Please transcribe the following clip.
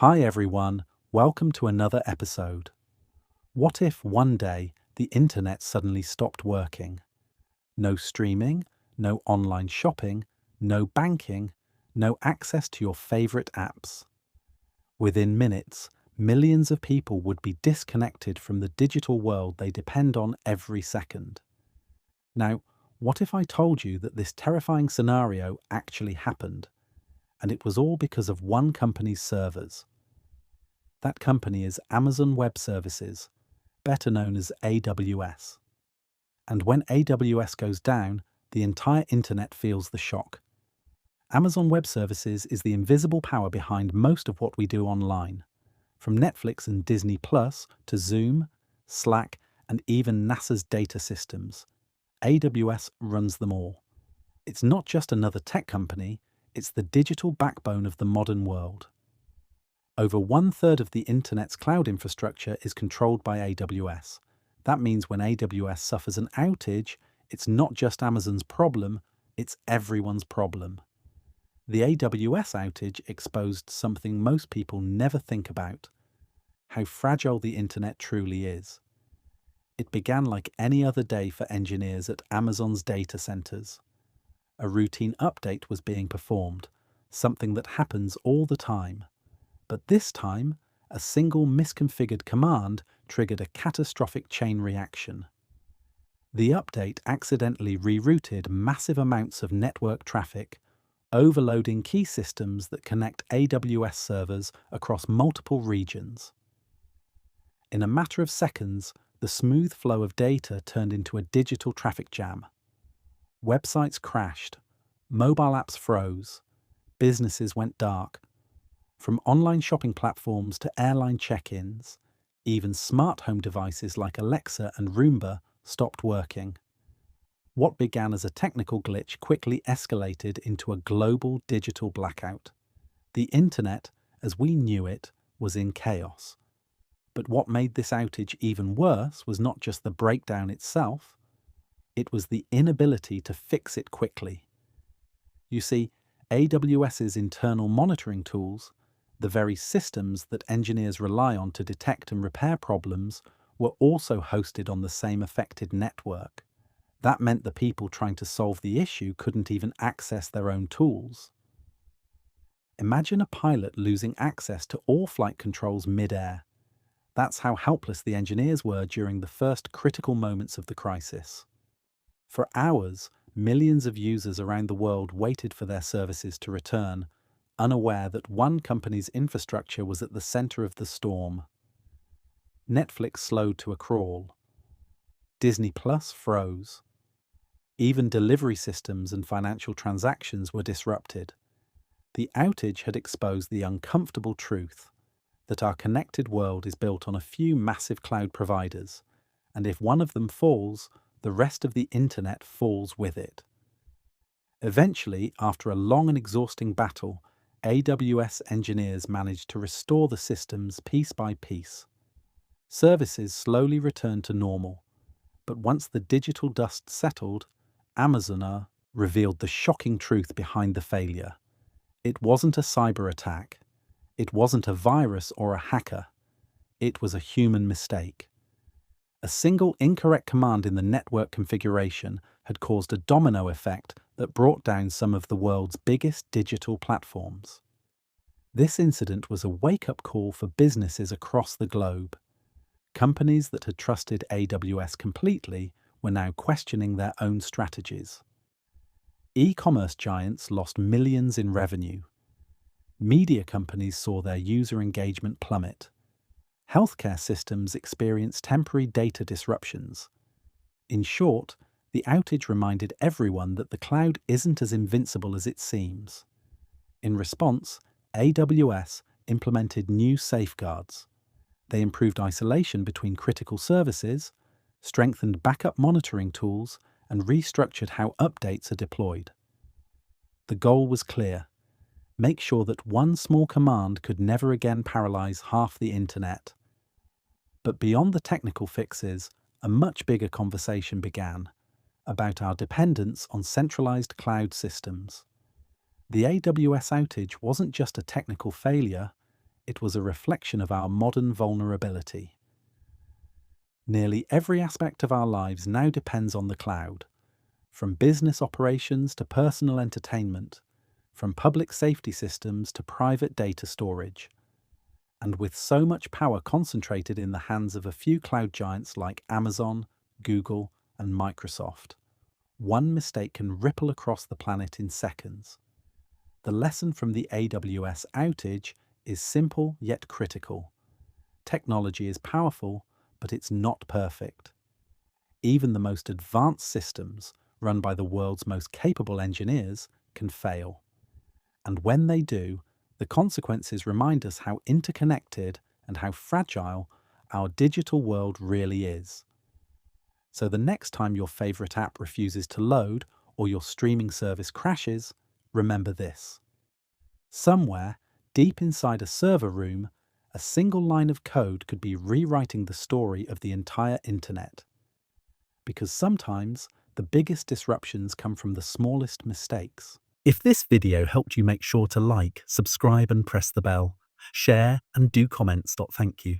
Hi everyone, welcome to another episode. What if one day the internet suddenly stopped working? No streaming, no online shopping, no banking, no access to your favorite apps. Within minutes, millions of people would be disconnected from the digital world they depend on every second. Now, what if I told you that this terrifying scenario actually happened, and it was all because of one company's servers? That company is Amazon Web Services, better known as AWS. And when AWS goes down, the entire internet feels the shock. Amazon Web Services is the invisible power behind most of what we do online, from Netflix and Disney Plus to Zoom, Slack, and even NASA's data systems. AWS runs them all. It's not just another tech company, it's the digital backbone of the modern world. Over 1/3 of the internet's cloud infrastructure is controlled by AWS. That means when AWS suffers an outage, it's not just Amazon's problem, it's everyone's problem. The AWS outage exposed something most people never think about: how fragile the internet truly is. It began like any other day for engineers at Amazon's data centers. A routine update was being performed, something that happens all the time. But this time, a single misconfigured command triggered a catastrophic chain reaction. The update accidentally rerouted massive amounts of network traffic, overloading key systems that connect AWS servers across multiple regions. In a matter of seconds, the smooth flow of data turned into a digital traffic jam. Websites crashed, mobile apps froze, businesses went dark. From online shopping platforms to airline check-ins, even smart home devices like Alexa and Roomba stopped working. What began as a technical glitch quickly escalated into a global digital blackout. The internet, as we knew it, was in chaos. But what made this outage even worse was not just the breakdown itself, it was the inability to fix it quickly. You see, AWS's internal monitoring tools, the very systems that engineers rely on to detect and repair problems, were also hosted on the same affected network. That meant the people trying to solve the issue couldn't even access their own tools. Imagine a pilot losing access to all flight controls mid-air. That's how helpless the engineers were during the first critical moments of the crisis. For hours, millions of users around the world waited for their services to return, unaware that one company's infrastructure was at the center of the storm. Netflix slowed to a crawl. Disney Plus froze. Even delivery systems and financial transactions were disrupted. The outage had exposed the uncomfortable truth that our connected world is built on a few massive cloud providers, and if one of them falls, the rest of the internet falls with it. Eventually, after a long and exhausting battle, AWS engineers managed to restore the systems piece by piece. Services slowly returned to normal, but once the digital dust settled, Amazon revealed the shocking truth behind the failure. It wasn't a cyber attack. It wasn't a virus or a hacker. It was a human mistake. A single incorrect command in the network configuration had caused a domino effect that brought down some of the world's biggest digital platforms. This incident was a wake-up call for businesses across the globe. Companies that had trusted AWS completely were now questioning their own strategies. E-commerce giants lost millions in revenue. Media companies saw their user engagement plummet. Healthcare systems experienced temporary data disruptions. In short, the outage reminded everyone that the cloud isn't as invincible as it seems. In response, AWS implemented new safeguards. They improved isolation between critical services, strengthened backup monitoring tools, and restructured how updates are deployed. The goal was clear: make sure that one small command could never again paralyze half the internet. But beyond the technical fixes, a much bigger conversation began about our dependence on centralized cloud systems. The AWS outage wasn't just a technical failure, It was a reflection of our modern vulnerability. Nearly every aspect of our lives now depends on the cloud, from business operations to personal entertainment, from public safety systems to private data storage. And with so much power concentrated in the hands of a few cloud giants like Amazon, Google, and Microsoft, one mistake can ripple across the planet in seconds. The lesson from the AWS outage is simple yet critical. Technology is powerful, but it's not perfect. Even the most advanced systems, run by the world's most capable engineers, can fail. And when they do, the consequences remind us how interconnected and how fragile our digital world really is. So the next time your favorite app refuses to load or your streaming service crashes, remember this. Somewhere, deep inside a server room, a single line of code could be rewriting the story of the entire internet. Because sometimes the biggest disruptions come from the smallest mistakes. If this video helped you, make sure to like, subscribe and press the bell. Share and do comments. Thank you.